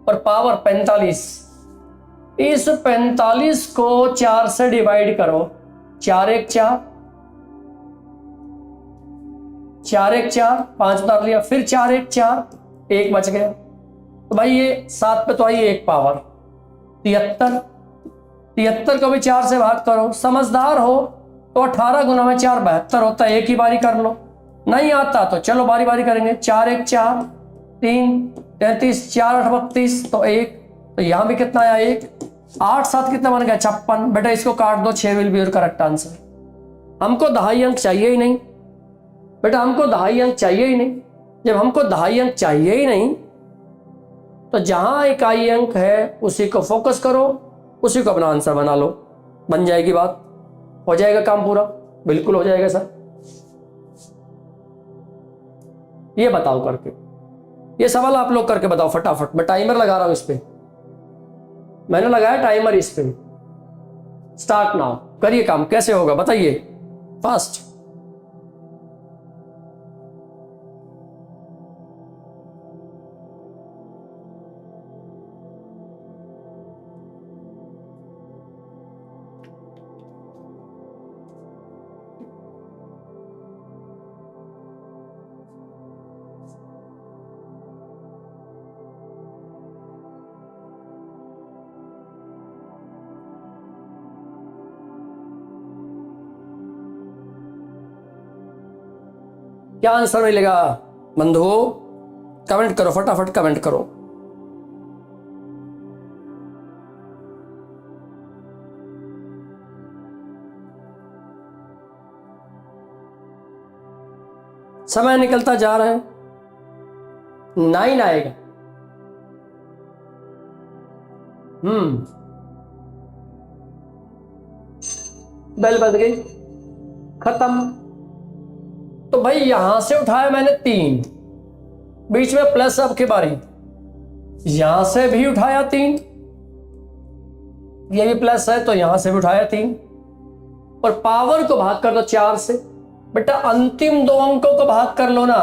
और पावर 45। इस 45 को 4 से डिवाइड करो, 4 1 4, 4 1 4, 5 उतार लिया, फिर 4 1 4, 1 बच गया। तो भाई ये 7 पे तो आई 1 पावर 73, 73 को भी 4 से भाग करो। समझदार हो तो 18 गुना में 4 72 होता है। एक ही बारी कर लो, नहीं आता तो चलो बारी बारी करेंगे। 4 1 4, 3 33, 4 8 32, तो 1, तो यहां भी कितना आया 1, 8 7 कितना बन गया 56। बेटा इसको काट दो, 6 will be your correct answer. हमको दहाई अंक चाहिए ही नहीं बेटा, हमको दहाई अंक चाहिए ही नहीं। जब हमको दहाई अंक चाहिए ही नहीं तो जहां इकाई अंक है उसी को फोकस करो, उसी को अपना आंसर बना लो, बन जाएगी बात, हो जाएगा काम पूरा। बिल्कुल हो जाएगा सर। ये बताओ करके, ये सवाल आप लोग करके बताओ फटाफट। मैं टाइमर लगा रहा हूं इस पे, मैंने लगाया टाइमर इस पे। स्टार्ट नाउ, करिए काम। कैसे होगा बताइए फास्ट। क्या आंसर मिलेगा बंधुओं? कमेंट करो फटाफट, कमेंट करो। समय निकलता जा रहा है, 9 आएगा। बेल बज गई, खत्म। तो भाई यहां से उठाया मैंने 3, बीच में प्लस अब की बारी, यहां से भी उठाया 3, ये भी प्लस है तो यहां से भी उठाया 3, और पावर को भाग कर दो 4 से। बेटा अंतिम 2 अंकों को भाग कर लो ना,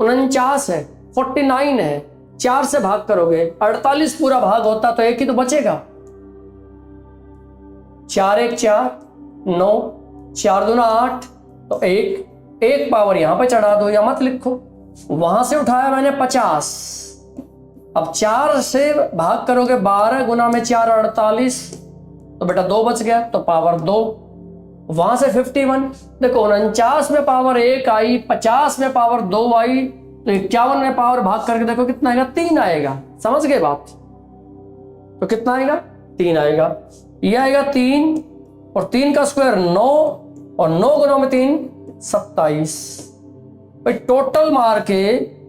49 है, 49 है, 4 से भाग करोगे 48 पूरा भाग होता तो एक ही तो बचेगा। 4 1 4 9, 4 दूना 8, तो 1 पावर यहां पे चढ़ा दो या मत लिखो। वहां से उठाया मैंने 50, अब 4 से भाग करोगे 12 गुना में 4 48, तो बेटा 2 बच गया, तो पावर 2। वहां से 51, देखो 49 में पावर 1 आई, 50 में पावर 2 आई, तो 51 में पावर भाग करके देखो कितना आएगा, 3 आएगा। समझ गए बात? तो कितना आएगा? 3 आएगा। ये आएगा 3, और 3 का स्क्वायर 9, और 9 गुना में 3 27। भाई टोटल मार के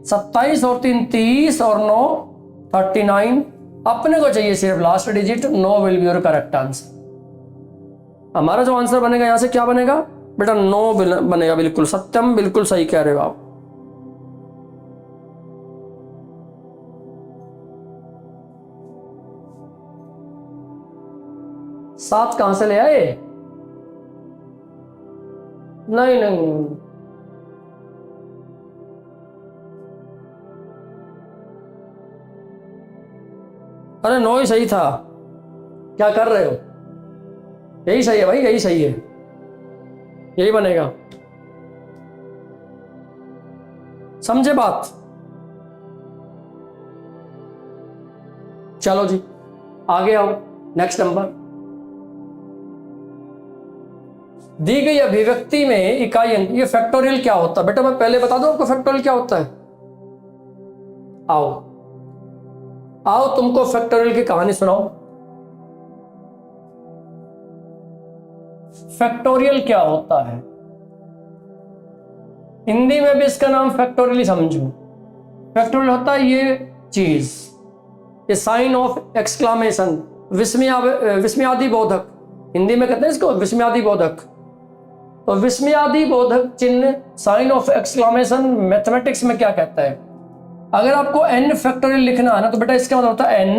27 और 3 30 और 9 39। अपने को चाहिए सिर्फ last digit, 9 will be your correct answer. हमारा जो आंसर बनेगा यहां से क्या बनेगा बेटा? 9 बनेगा। बिल्कुल सत्यम, बिल्कुल सही कह रहे हो आप। सात कहां से ले आए? नहीं नहीं, अरे 9 ही सही था। क्या कर रहे हो? यही सही है भाई, यही सही है, यही बनेगा। समझे बात? चलो जी आगे आओ। नेक्स्ट नंबर, दी गई अभिव्यक्ति में इकाई अंक, ये फैक्टोरियल क्या होता है बेटा? मैं पहले बता दूं आपको फैक्टोरियल क्या होता है। आओ आओ तुमको फैक्टोरियल की कहानी सुनाओ। फैक्टोरियल क्या होता है? हिंदी में भी इसका नाम फैक्टोरियल ही समझो। फैक्टोरियल होता है ये चीज, ये साइन ऑफ एक्सक्लामेशन, विस्मयादि बोधक, हिंदी में कहते हैं इसको विस्मयादि बोधक। तो विस्मयादि बोधक चिन्ह, साइन ऑफ एक्सक्लामेशन मैथमेटिक्स में क्या कहता है? अगर आपको n फैक्टोरियल लिखना है ना तो बेटा इसका मतलब होता है n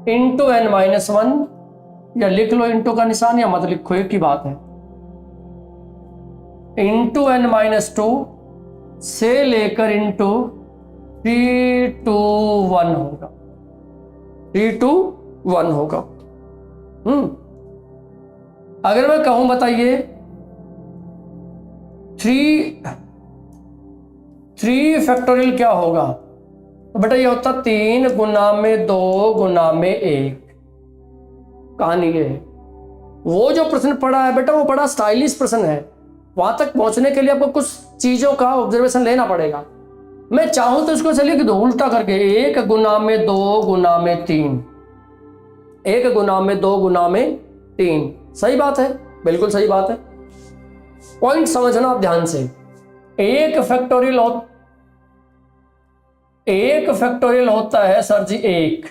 into n minus one, या लिख लो इंटू का निशान या मत लिखो, एक ही बात है। इंटू n माइनस टू से लेकर इंटू 3 to 1 होगा, 3 to 1 होगा। अगर मैं कहूं बताइए 3 फैक्टोरियल क्या होगा? तो बेटा ये होता 3 गुना में 2 गुना में 1। कहानी ये है। वो जो प्रश्न पढ़ा है बेटा वो बड़ा स्टाइलिश प्रश्न है, वहां तक पहुंचने के लिए आपको कुछ चीजों का ऑब्जर्वेशन लेना पड़ेगा। मैं चाहूं तो इसको चलिए कि दो उल्टा करके 1 गुना में 2 गुना में 3, 1 गुना में 2 गुना में 3। सही बात है, बिल्कुल सही बात है। पॉइंट समझना आप ध्यान से। एक फैक्टोरियल होता है सर जी 1,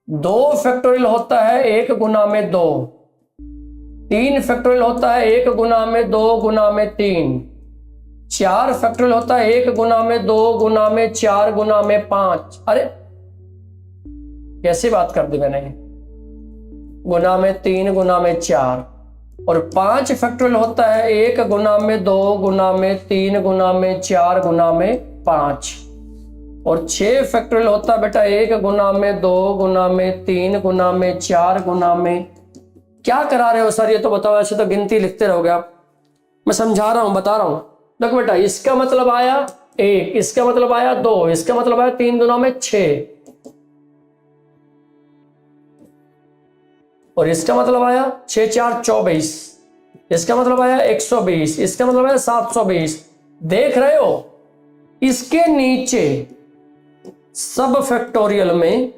2 फैक्टोरियल होता है 1 गुना में 2, 3 फैक्टोरियल होता है 1 गुना में 2 गुना में 3, 4 फैक्टोरियल होता है 1 गुना में 2 गुना में 4 गुना में 5। अरे कैसी बात कर दी मैंने, गुना में 3 गुना में 4। और 5 फैक्टोरियल होता है 1 गुना में 2 गुना में 3 गुना में 4 गुना में 5। और 6 फैक्टोरियल होता है बेटा 1 गुना में 2 गुना में 3 गुना में 4 गुना में। क्या करा रहे हो सर ये तो बताओ, ऐसे तो गिनती लिखते रहोगे आप। मैं समझा रहा हूं, बता रहा हूं। देखो बेटा इसका मतलब आया 1, इसका मतलब आया 2, इसका मतलब आया 3 गुना में 6, और इसका मतलब आया 6 4 24, इसका मतलब आया 120, इसका मतलब आया 720। देख रहे हो इसके नीचे सब फैक्टोरियल में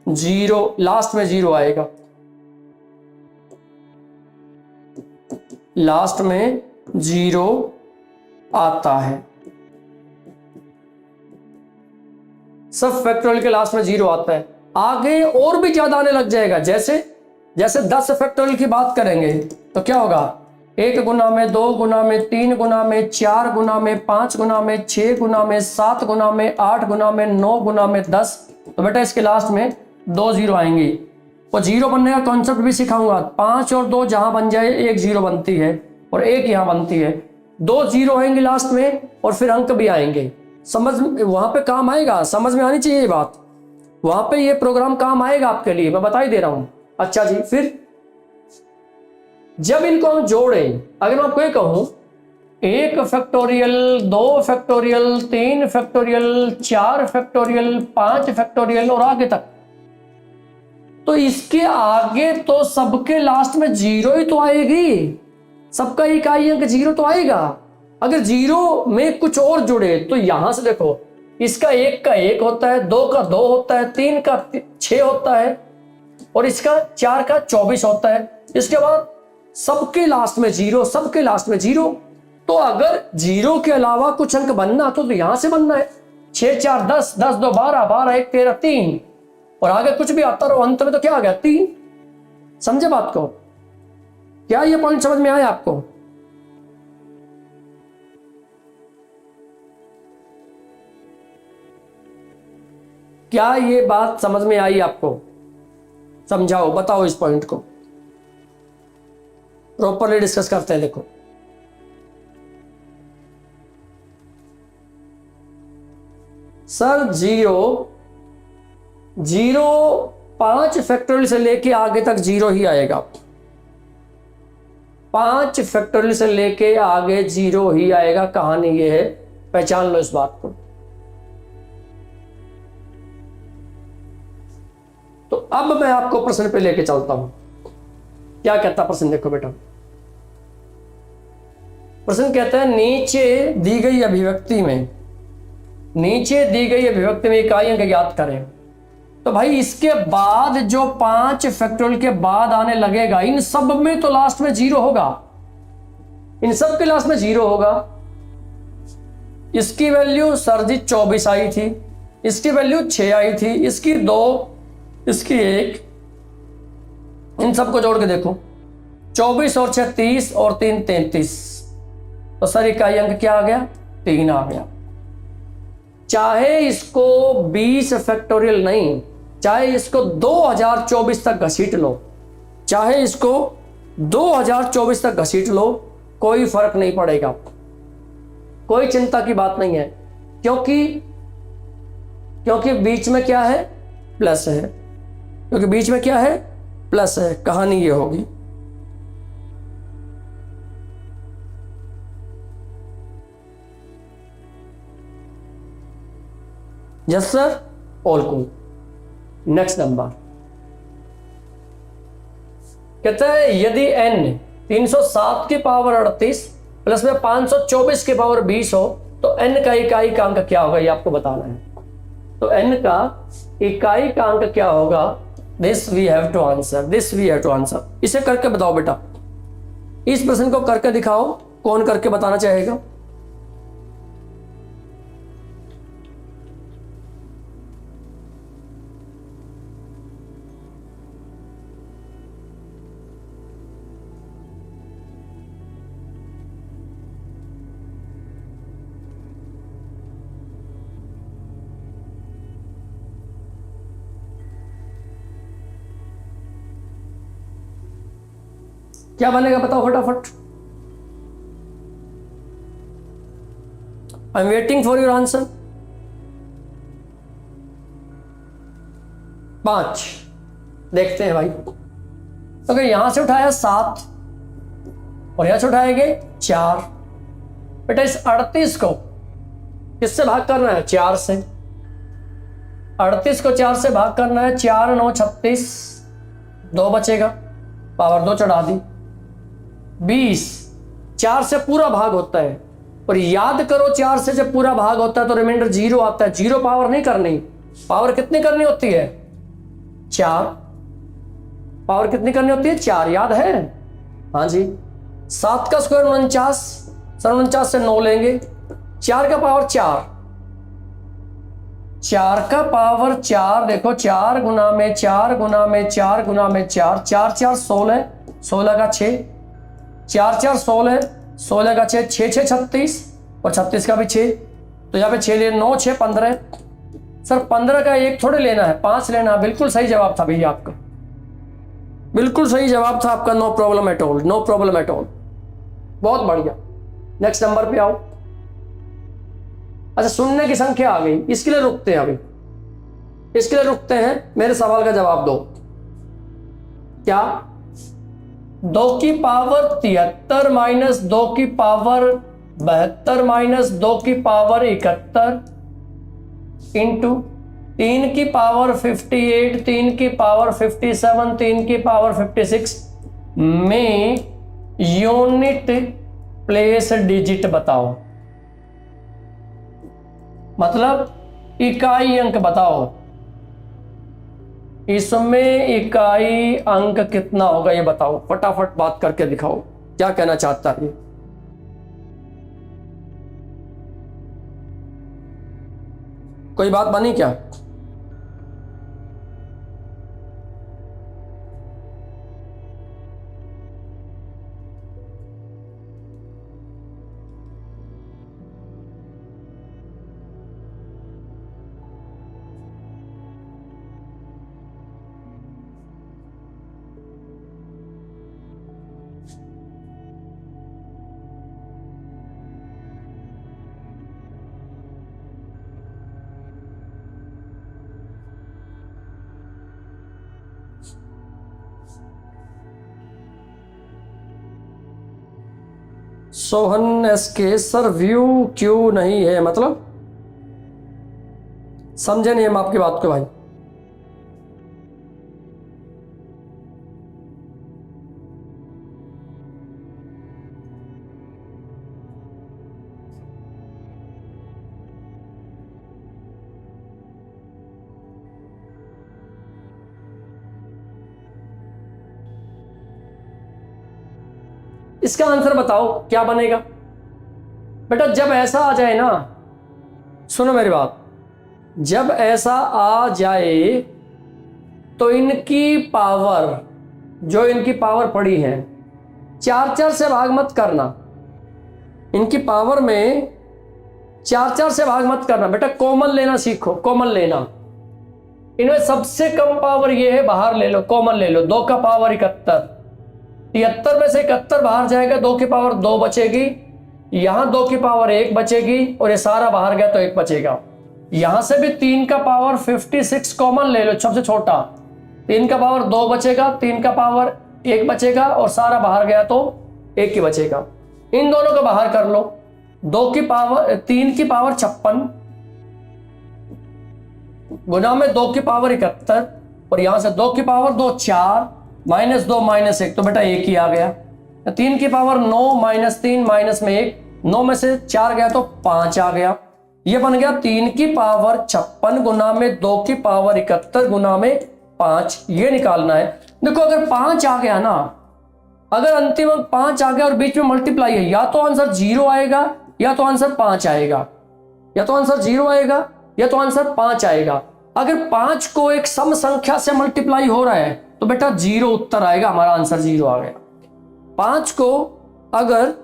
0, लास्ट में 0 आएगा, लास्ट में 0 आता है। सब फैक्टोरियल के लास्ट में 0 आता है। आगे और भी ज्यादा आने लग जाएगा। जैसे 10 फैक्टोरियल की बात करेंगे तो क्या होगा? 1 गुना में 2 गुना में 3 गुना में 4 गुना में 5 गुना में 6 गुना में 7 गुना में 8 गुना में 9 गुना में 10। तो बेटा इसके लास्ट में 2 0 आएंगी। वो 0 बनने का कॉन्सेप्ट भी सिखाऊंगा। 5 और 2 जहां बन जाए 1 0 बनती है और 1 यहां बनती है। 2 0 आएंगे लास्ट में और फिर अंक भी आएंगे। समझ वहां पे काम आएगा, समझ में आनी चाहिए ये बात। वहां पे ये प्रोग्राम काम आएगा आपके लिए, मैं बता ही दे रहा हूं। अच्छा जी, फिर जब इनको हम जोड़े, अगर मैं आपको ये कहूं 1 factorial 2 factorial 3 factorial 4 factorial 5 factorial और आगे तक, तो इसके आगे तो सबके लास्ट में 0 ही तो आएगी। सबका इकाई अंक 0 तो आएगा। अगर 0 में कुछ और जुड़े तो यहां से देखो, इसका 1 का 1 होता है, 2 का 2 होता है, 3 का 6 होता है और इसका 4 का 24 होता है। इसके बाद सबके लास्ट में 0, सबके लास्ट में 0। तो अगर 0 के अलावा कुछ अंक बनना तो यहां से बनना है। 6 4 10, 10 2 12, 12 1 13, 3 और आगे कुछ भी आता रहो, अंत में तो क्या आ गया 3। समझे बात को? क्या ये पॉइंट समझ में आया आपको? क्या ये बात समझ में आई आपको? समझाओ, बताओ इस पॉइंट को। प्रॉपरली डिस्कस करते हैं। देखो सर 0 5 फैक्टोरियल से लेके आगे तक 0 ही आएगा। 5 फैक्टोरियल से लेके आगे 0 ही आएगा। कहानी ये है, पहचान लो इस बात को। तो अब मैं आपको प्रश्न पे लेके चलता हूं। क्या कहता प्रश्न, देखो बेटा। प्रश्न कहता है नीचे दी गई अभिव्यक्ति में इकाई अंक ज्ञात करें। तो भाई इसके बाद जो 5 फैक्टोरियल के बाद आने लगेगा, इन सब में तो लास्ट में 0 होगा। इन सब के लास्ट में 0 होगा। इसकी वैल्यू सर जी 24 आई थी, इसकी वैल्यू 6 आई थी, इसकी 2, इसकी 1। इन सबको जोड़ के देखो, 24 और 6 30 और 3 33। तो सर इकाई अंक क्या आ गया? 3 आ गया। चाहे इसको 20 फैक्टोरियल नहीं, चाहे इसको 2024 तक घसीट लो, चाहे इसको 2024 तक घसीट लो, कोई फर्क नहीं पड़ेगा, कोई चिंता की बात नहीं है। क्योंकि बीच में क्या है? प्लस है। क्योंकि बीच में क्या है? प्लस है। कहानी ये होगी। Yes sir, all cool. Next number कहता है यदि n 307 की पावर 38 प्लस में 524 की पावर 20 हो तो n का इकाई का अंक क्या होगा, ये आपको बताना है। तो n का इकाई का अंक क्या होगा? This we have to answer. इसे करके बताओ बेटा। इस प्रश्न को करके दिखाओ, कौन करके बताना चाहेगा? क्या बनेगा बताओ फटाफट। I am waiting for your answer. 5 देखते हैं भाई। अगर यहां से उठाया 7 और यहां से उठाएंगे 4, बेटा इस 38 को किससे भाग करना है? 4 से। 38 को 4 से भाग करना है। 4 9 36, 2 बचेगा, पावर 2 चढ़ा दी। 20 4 से पूरा भाग होता है, और याद करो 4 से जब पूरा भाग होता है तो रिमाइंडर 0 आता है। 0 पावर नहीं करनी, पावर कितनी करनी होती है? 4। पावर कितनी करनी होती है? 4, याद है? हाँ जी। 7 का स्क्वायर 49, सर 49 से 9 लेंगे। 4 का पावर 4, 4 का पावर 4, देखो 4 गुना में 4 गुना में 4 गुना में 4, 4 4 16, 16 का 6, 4 4 16, 16 का 6, 6 6 36 और 36 का भी 6। तो यहाँ पे 6 ले, 9 6 15। सर 15 का 1 थोड़े लेना है, 5 लेना है। बिल्कुल सही जवाब था भैया आपका, बिल्कुल सही जवाब था आपका। No problem at all, no problem at all. बहुत बढ़िया। नेक्स्ट नंबर पे आओ। अच्छा, शून्य की संख्या आ गई, इसके लिए रुकते हैं अभी, इसके लिए रुकते हैं। मेरे सवाल का जवाब दो। क्या 2 की पावर 73 माइनस 2 की पावर 72 माइनस 2 की पावर 71 इंटू 3 की पावर 58, 3 की पावर 57, 3 की पावर 56 में यूनिट प्लेस डिजिट बताओ, मतलब इकाई अंक बताओ। इसमें इकाई अंक कितना होगा ये बताओ, फटाफट बात करके दिखाओ। क्या कहना चाहता है? कोई बात बनी क्या? सोहन एस के सर व्यू क्यों नहीं है, मतलब समझे नहीं हम आपकी बात को भाई। इसका आंसर बताओ क्या बनेगा बेटा। जब ऐसा आ जाए ना, सुनो मेरी बात, जब ऐसा आ जाए तो इनकी पावर, जो इनकी पावर पड़ी है, 4-4 से भाग मत करना। इनकी पावर में 4-4 से भाग मत करना बेटा, कॉमन लेना सीखो, कॉमन लेना। इनमें सबसे कम पावर ये है, बाहर ले लो, कॉमन ले लो। 2 का पावर 71, 73 में से 71 बाहर जाएगा, 2 की पावर 2 बचेगी, यहां 2 की पावर 1 बचेगी, और ये सारा बाहर गया तो 1 बचेगा। यहां से भी 3 का पावर 56 कॉमन ले लो, सबसे छोटा। 3 का पावर 2 बचेगा, 3 का पावर 1 बचेगा, और सारा बाहर गया तो 1 ही बचेगा। इन दोनों को बाहर कर लो। 2 की पावर 3 की पावर 56 गुना में 2 की पावर 71, और यहां से 2 की पावर 2 4 -2 -1 तो बेटा 1 ही आ गया। 3 की पावर 9 -3 माइनस में 1, 9 में से 4 गया तो 5 आ गया। ये बन गया 3 की पावर 56 गुना में 2 की पावर 71 गुना में 5। ये निकालना है। देखो अगर 5 आ गया ना, अगर अंतिम अंक 5 आ गया और बीच में मल्टीप्लाई है, या तो आंसर 0 आएगा या तो आंसर 5 आएगा, या तो आंसर 0 आएगा या तो आंसर 5 आएगा। अगर 5 को एक सम संख्या से मल्टीप्लाई हो रहा है तो बेटा 0 उत्तर आएगा, हमारा आंसर 0 आ गया। 5 को अगर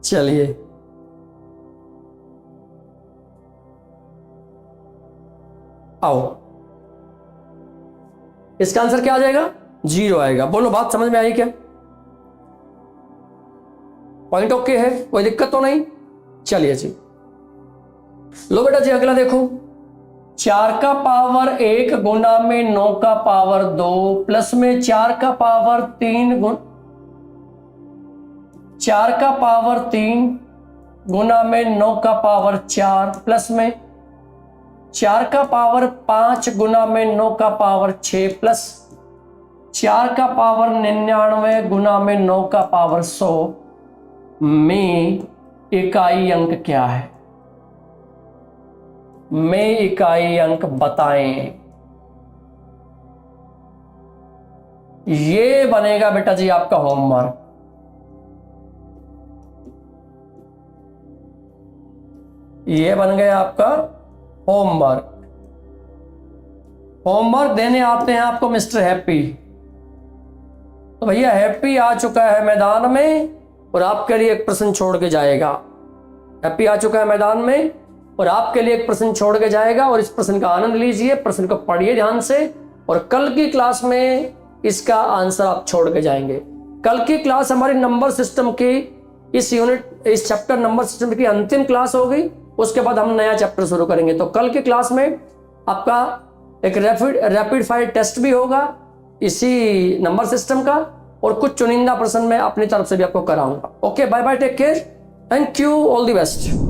चलिए आओ, इसका आंसर क्या आ जाएगा? 0 आएगा। बोलो बात समझ में आई क्या? पॉइंट ओके है, कोई दिक्कत तो नहीं? चलिए जी, लो बेटा जी अगला देखो। 4 का पावर 1 गुना में 9 का पावर 2 प्लस में 4 का पावर 3 गुना में 9 का पावर 4 प्लस में 4 का पावर 5 गुना में 9 का पावर 6 प्लस 4 का पावर 99 गुना में 9 का पावर 100 में इकाई अंक क्या है? में इकाई अंक बताएं। ये बनेगा बेटा जी आपका होमवर्क। ये बन गया आपका होमवर्क। होमवर्क देने आते हैं आपको मिस्टर हैप्पी। तो भैया हैप्पी आ चुका है मैदान में और आपके लिए एक प्रश्न छोड़ के जाएगा। हैप्पी आ चुका है मैदान में और आपके लिए एक प्रश्न छोड़ के जाएगा, और इस प्रश्न का आनंद लीजिए, प्रश्न को पढ़िए ध्यान से, और कल की क्लास में इसका आंसर आप छोड़ के जाएंगे। कल की क्लास हमारी नंबर सिस्टम की इस चैप्टर नंबर सिस्टम की अंतिम क्लास होगी। उसके बाद हम नया चैप्टर शुरू करेंगे। तो कल की क्लास में आपका एक रैपिड फायर टेस्ट भी होगा इसी नंबर सिस्टम का, और कुछ चुनिंदा प्रश्न मैं अपनी तरफ से भी आपको कराऊंगा। Okay, bye bye, take care, thank you, all the best.